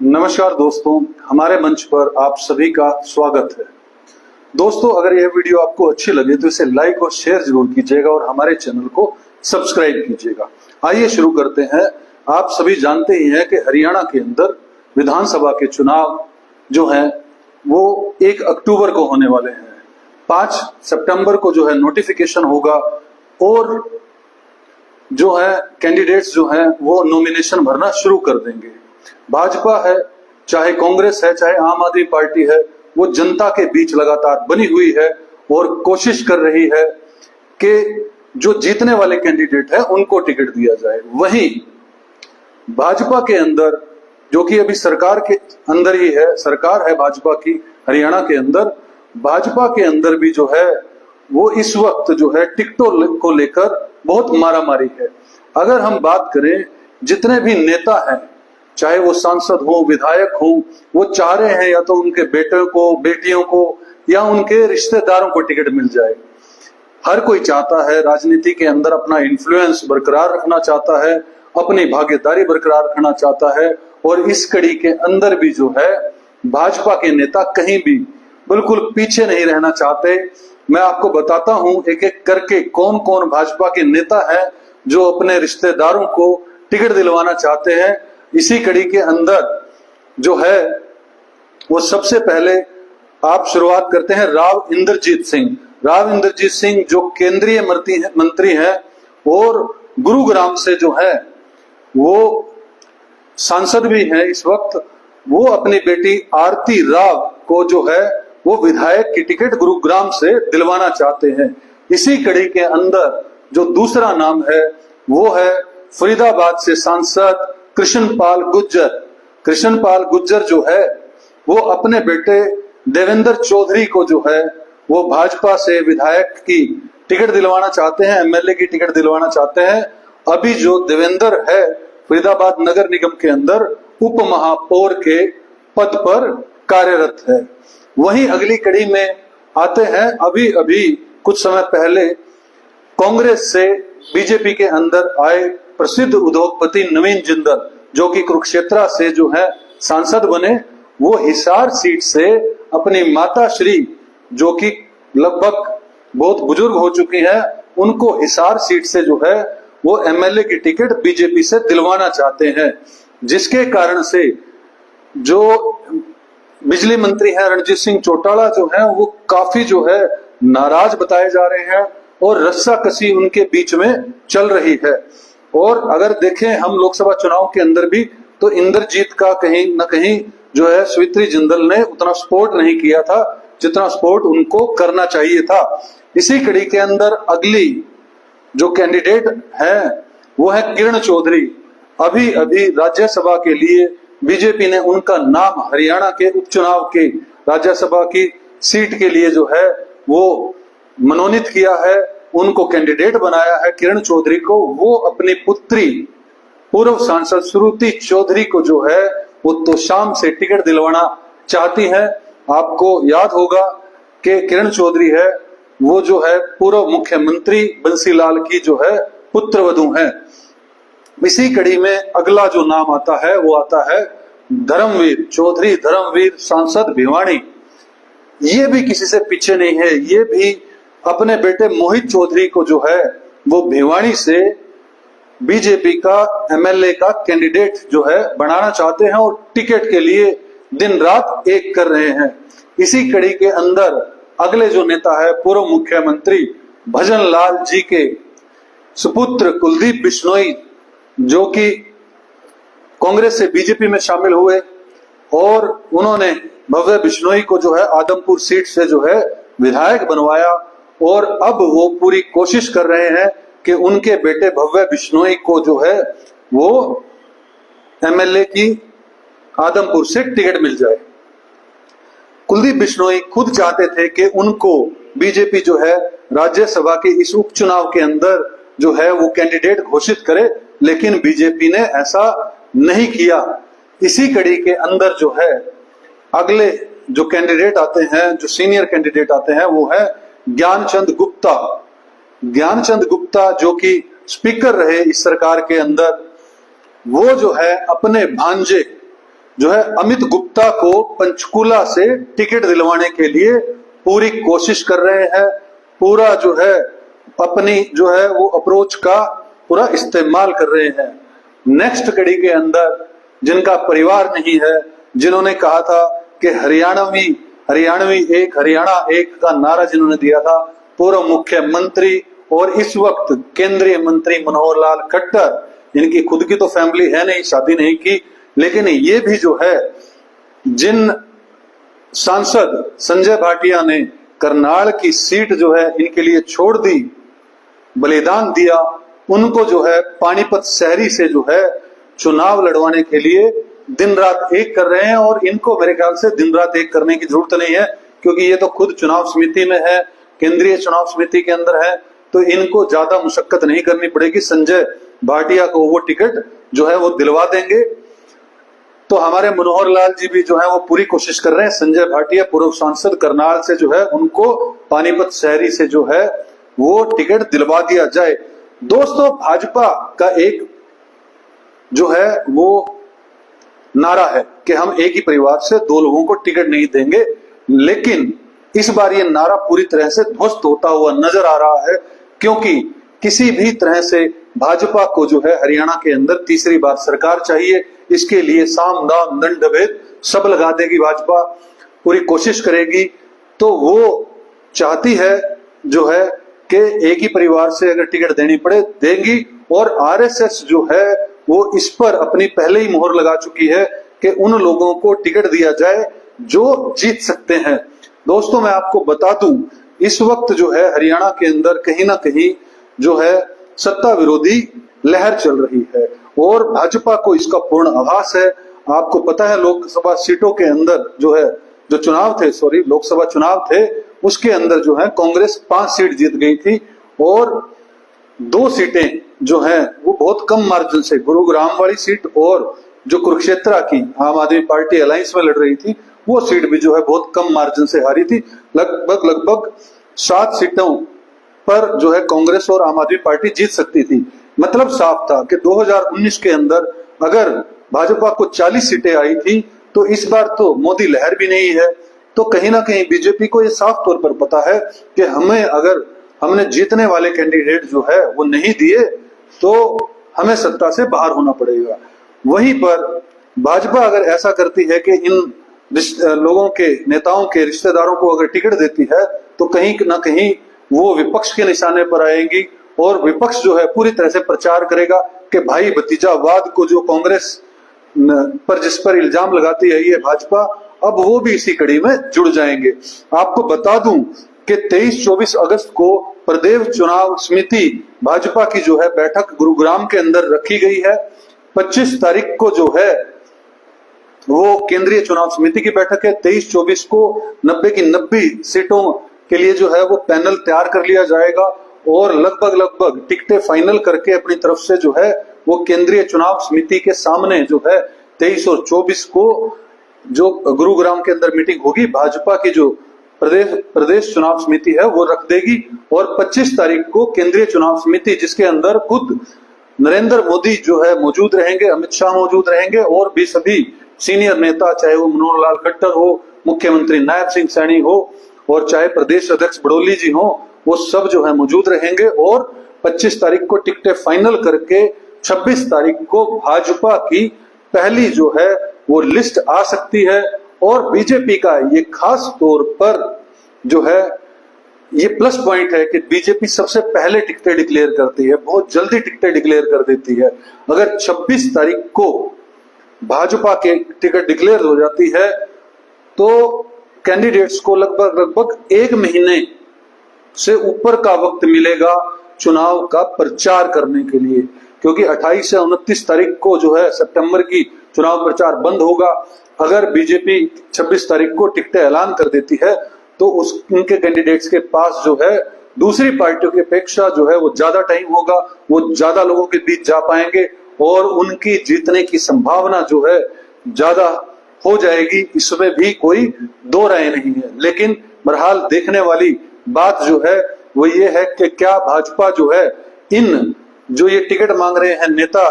नमस्कार दोस्तों, हमारे मंच पर आप सभी का स्वागत है। दोस्तों, अगर यह वीडियो आपको अच्छी लगे तो इसे लाइक और शेयर जरूर कीजिएगा और हमारे चैनल को सब्सक्राइब कीजिएगा। आइए शुरू करते हैं। आप सभी जानते ही हैं कि हरियाणा के अंदर विधानसभा के चुनाव जो हैं वो 1 अक्टूबर को होने वाले हैं। 5 सितंबर को जो है नोटिफिकेशन होगा और जो है कैंडिडेट्स जो हैं वो नॉमिनेशन भरना शुरू कर देंगे। भाजपा है, चाहे कांग्रेस है, चाहे आम आदमी पार्टी है, वो जनता के बीच लगातार बनी हुई है और कोशिश कर रही है कि जो जीतने वाले कैंडिडेट है उनको टिकट दिया जाए। वहीं भाजपा के अंदर, जो कि अभी सरकार के अंदर ही है, सरकार है भाजपा की हरियाणा के अंदर, भाजपा के अंदर भी जो है वो इस वक्त जो है टिकटों को लेकर बहुत मारामारी है। अगर हम बात करें, जितने भी नेता हैं, चाहे वो सांसद हो, विधायक हो, वो चाह रहे हैं या तो उनके बेटों को, बेटियों को या उनके रिश्तेदारों को टिकट मिल जाए। हर कोई चाहता है राजनीति के अंदर अपना इन्फ्लुएंस बरकरार रखना चाहता है, अपनी भागीदारी बरकरार रखना चाहता है। और इस कड़ी के अंदर भी जो है भाजपा के नेता कहीं भी बिल्कुल पीछे नहीं रहना चाहते। मैं आपको बताता हूं एक एक करके कौन कौन भाजपा के नेता है जो अपने रिश्तेदारों को टिकट दिलवाना चाहते हैं। इसी कड़ी के अंदर जो है वो सबसे पहले आप शुरुआत करते हैं राव इंद्रजीत सिंह। राव इंद्रजीत सिंह जो केंद्रीय मंत्री हैं और गुरुग्राम से जो है वो सांसद भी हैं इस वक्त। वो अपनी बेटी आरती राव को जो है वो विधायक की टिकट गुरुग्राम से दिलवाना चाहते हैं। इसी कड़ी के अंदर जो दूसरा नाम है वो है फरीदाबाद से सांसद कृष्णपाल गुर्जर। कृष्णपाल गुर्जर जो है वो अपने बेटे देवेंद्र चौधरी को जो है वो भाजपा से विधायक की टिकट दिलवाना चाहते हैं, एमएलए की टिकट दिलवाना चाहते हैं। अभी जो देवेंद्र है फरीदाबाद नगर निगम के अंदर उप महापौर के पद पर कार्यरत है। वहीं अगली कड़ी में आते हैं, अभी अभी कुछ समय पहले कांग्रेस से बीजेपी के अंदर आए प्रसिद्ध उद्योगपति नवीन जिंदल, जो कि कुरुक्षेत्र से जो है सांसद बने। वो हिसार सीट से अपनी माता श्री, जो कि लगभग बहुत बुजुर्ग हो चुकी हैं, उनको हिसार सीट से जो है वो एमएलए की टिकट बीजेपी से दिलवाना चाहते हैं। जिसके कारण से जो बिजली मंत्री हैं रणजीत सिंह चौटाला जो है वो काफी जो है नाराज बताए जा रहे हैं और रस्साकसी उनके बीच में चल रही है। और अगर देखें हम लोकसभा चुनाव के अंदर भी, तो इंद्रजीत का कहीं न कहीं जो है सुमित्रा जिंदल ने उतना सपोर्ट नहीं किया था जितना सपोर्ट उनको करना चाहिए था। इसी कड़ी के अंदर अगली जो कैंडिडेट है वो है किरण चौधरी। अभी अभी राज्यसभा के लिए बीजेपी ने उनका नाम हरियाणा के उपचुनाव के राज्यसभा की सीट के लिए जो है वो मनोनीत किया है, उनको कैंडिडेट बनाया है किरण चौधरी को। वो अपनी पुत्री पूर्व सांसद श्रुति चौधरी को जो है वो तो शाम से टिकट दिलवाना चाहती है। आपको याद होगा कि किरण चौधरी है वो जो है पूर्व मुख्यमंत्री बंसीलाल की जो है पुत्रवधू है। इसी कड़ी में अगला जो नाम आता है वो आता है धर्मवीर चौधरी, धर्मवीर सांसद भिवानी। ये भी किसी से पीछे नहीं है, ये भी अपने बेटे मोहित चौधरी को जो है वो भिवानी से बीजेपी का एमएलए का कैंडिडेट जो है बनाना चाहते हैं और टिकट के लिए दिन रात एक कर रहे हैं। इसी कड़ी के अंदर अगले जो नेता है पूर्व मुख्यमंत्री भजन लाल जी के सुपुत्र कुलदीप बिश्नोई, जो कि कांग्रेस से बीजेपी में शामिल हुए और उन्होंने भव्य बिश्नोई को जो है आदमपुर सीट से जो है विधायक बनवाया। और अब वो पूरी कोशिश कर रहे हैं कि उनके बेटे भव्य बिश्नोई को जो है वो एमएलए की आदमपुर से टिकट मिल जाए। कुलदीप बिश्नोई खुद चाहते थे कि उनको बीजेपी जो है राज्यसभा के इस उपचुनाव के अंदर जो है वो कैंडिडेट घोषित करे, लेकिन बीजेपी ने ऐसा नहीं किया। इसी कड़ी के अंदर जो है अगले जो कैंडिडेट आते हैं, जो सीनियर कैंडिडेट आते हैं, वो है ज्ञानचंद गुप्ता। ज्ञानचंद गुप्ता जो कि स्पीकर रहे इस सरकार के अंदर, वो जो है अपने भांजे जो है अमित गुप्ता को पंचकूला से टिकट दिलवाने के लिए पूरी कोशिश कर रहे हैं, पूरा जो है अपनी जो है वो अप्रोच का पूरा इस्तेमाल कर रहे हैं। नेक्स्ट कड़ी के अंदर जिनका परिवार नहीं है, जिन्होंने कहा था कि हरियाणवी एक हरियाणा एक का नारा जिन्होंने दिया था, पूर्व मुख्यमंत्री और इस वक्त केंद्रीय मंत्री मनोहर लाल खट्टर, इनकी खुद की तो फैमिली है नहीं, शादी नहीं की, लेकिन ये भी जो है जिन सांसद संजय भाटिया ने करनाल की सीट जो है इनके लिए छोड़ दी, बलिदान दिया, उनको जो है पानीपत शहरी से जो है चुनाव लड़वाने के लिए दिन रात एक कर रहे हैं। और इनको मेरे ख्याल से दिन रात एक करने की जरूरत नहीं है, क्योंकि ये तो खुद चुनाव समिति में है, केंद्रीय चुनाव समिति के अंदर है, तो इनको ज्यादा मुशक्कत नहीं करनी पड़ेगी। संजय भाटिया को वो टिकट जो है वो दिलवा देंगे। तो हमारे मनोहर लाल जी भी जो है वो पूरी कोशिश कर रहे हैं, संजय भाटिया पूर्व सांसद करनाल से जो है उनको पानीपत शहरी से जो है वो टिकट दिलवा दिया जाए। दोस्तों, भाजपा का एक जो है वो नारा है कि हम एक ही परिवार से दो लोगों को टिकट नहीं देंगे, लेकिन इस बार ये नारा पूरी तरह से ध्वस्त होता हुआ नजर आ रहा है, क्योंकि किसी भी तरह से भाजपा को जो है हरियाणा के अंदर तीसरी बार सरकार चाहिए। इसके लिए साम दाम दंड भेद सब लगा देगी भाजपा, पूरी कोशिश करेगी। तो वो चाहती है जो है कि एक ही परिवार से अगर टिकट देनी पड़े देंगी, और आरएसएस जो है वो इस पर अपनी पहले ही मोहर लगा चुकी है कि उन लोगों को टिकट दिया जाए जो जीत सकते हैं। दोस्तों, मैं आपको बता दूं, इस वक्त जो है हरियाणा के अंदर कहीं ना कहीं जो है सत्ता विरोधी लहर चल रही है, और भाजपा को इसका पूर्ण आभास है। आपको पता है लोकसभा सीटों के अंदर जो है जो चुनाव थे, लोकसभा चुनाव थे, उसके अंदर जो है कांग्रेस 5 सीट जीत गई थी, और 2 सीटें जो है वो बहुत कम मार्जिन से, गुरुग्राम वाली सीट और जो कुरुक्षेत्र की आम आदमी पार्टी अलायंस में लड़ रही थी वो सीट भी जो है बहुत कम मार्जिन से हारी थी। लगभग 7 सीटों पर जो है कांग्रेस और आम आदमी पार्टी जीत सकती थी। मतलब साफ था कि 2019 के अंदर अगर भाजपा को 40 सीटें आई थी, तो इस बार तो मोदी लहर भी नहीं है। तो कहीं ना कहीं बीजेपी को ये साफ तौर पर पता है कि हमने जीतने वाले कैंडिडेट जो है वो नहीं दिए तो हमें सत्ता से बाहर होना पड़ेगा। वहीं पर भाजपा अगर ऐसा करती है कि इन लोगों के नेताओं के रिश्तेदारों को अगर टिकट देती है, तो कहीं ना कहीं वो विपक्ष के निशाने पर आएंगी, और विपक्ष जो है पूरी तरह से प्रचार करेगा कि भाई भतीजावाद को जो कांग्रेस पर जिस पर इल्जाम लगाती है ये भाजपा, अब वो भी इसी कड़ी में जुड़ जाएंगे। आपको बता दूं कि 23-24 अगस्त को प्रदेश चुनाव समिति भाजपा की जो है बैठक गुरुग्राम के अंदर रखी गई है। 25 तारीख को जो है वो केंद्रीय चुनाव समिति की बैठक है। 23-24 को 90 की 90 सीटों के लिए जो है वो पैनल तैयार कर लिया जाएगा, और लगभग टिकटें फाइनल करके अपनी तरफ से जो है वो केंद्रीय चुनाव समिति के सामने जो है 23 और 24 को जो गुरुग्राम के अंदर मीटिंग होगी, भाजपा की जो प्रदेश चुनाव समिति है वो रख देगी। और 25 तारीख को केंद्रीय चुनाव समिति, जिसके अंदर खुद नरेंद्र मोदी जो है मौजूद रहेंगे, अमित शाह मौजूद रहेंगे, और भी सभी सीनियर नेता, चाहे वो मनोहर लाल खट्टर हो, मुख्यमंत्री नायब सिंह सैनी हो, और चाहे प्रदेश अध्यक्ष बड़ोली जी हो, वो सब जो है मौजूद रहेंगे। और 25 तारीख को टिकटें फाइनल करके 26 तारीख को भाजपा की पहली जो है वो लिस्ट आ सकती है। और बीजेपी का ये खास तौर पर जो है ये प्लस पॉइंट है कि बीजेपी सबसे पहले टिकटें डिक्लेयर करती है, बहुत जल्दी टिकटें डिक्लेयर कर देती है। अगर 26 तारीख को भाजपा के टिकट डिक्लेयर हो जाती है तो कैंडिडेट्स को लगभग 1 महीने से ऊपर का वक्त मिलेगा चुनाव का प्रचार करने के लिए, क्योंकि 28 से 29 तारीख को जो है सितंबर की चुनाव प्रचार बंद होगा। अगर बीजेपी 26 तारीख को टिकटें ऐलान कर देती है तो उनके कैंडिडेट्स के पास जो है दूसरी पार्टियों की अपेक्षा जो है वो ज्यादा टाइम होगा, वो ज्यादा लोगों के बीच जा पाएंगे, और उनकी जीतने की संभावना जो है ज्यादा हो जाएगी। इसमें भी कोई दो राय नहीं है। लेकिन बहरहाल देखने वाली बात जो है वो ये है कि क्या भाजपा जो है इन जो ये टिकट मांग रहे हैं नेता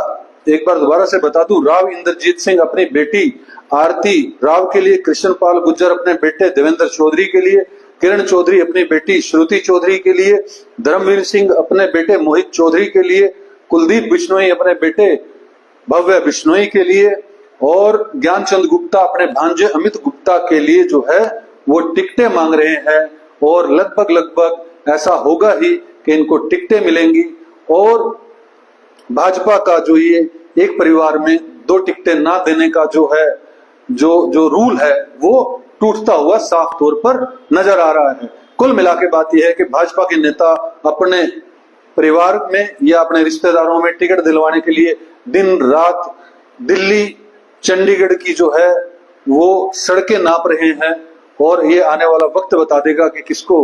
एक बार दोबारा से बता दूं, राव इंद्रजीत सिंह अपनी बेटी आरती राव के लिए, कृष्णपाल गुर्जर अपने बेटे देवेंद्र चौधरी के लिए, किरण चौधरी अपनी बेटी श्रुति चौधरी के लिए, धर्मवीर सिंह अपने बेटे मोहित चौधरी के लिए, कुलदीप बिश्नोई अपने बेटे भव्य बिश्नोई के लिए और ज्ञानचंद गुप्ता अपने भांजे अमित गुप्ता के लिए जो है वो टिकटें मांग रहे हैं। और लगभग ऐसा होगा ही कि इनको टिकटें मिलेंगी और भाजपा का जो ये एक परिवार में 2 टिकटें ना देने का जो है जो रूल है वो टूटता हुआ साफ तौर पर नजर आ रहा है। कुल मिला के बात यह है कि भाजपा के नेता अपने परिवार में या अपने रिश्तेदारों में टिकट दिलवाने के लिए दिन रात दिल्ली चंडीगढ़ की जो है वो सड़कें नाप रहे हैं और ये आने वाला वक्त बता देगा कि किसको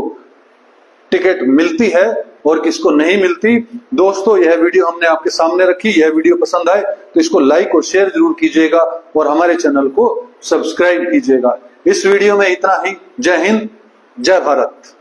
टिकट मिलती है और किसको नहीं मिलती। दोस्तों, यह वीडियो हमने आपके सामने रखी। यह वीडियो पसंद आए तो इसको लाइक और शेयर जरूर कीजिएगा और हमारे चैनल को सब्सक्राइब कीजिएगा। इस वीडियो में इतना ही। जय हिंद, जय भारत।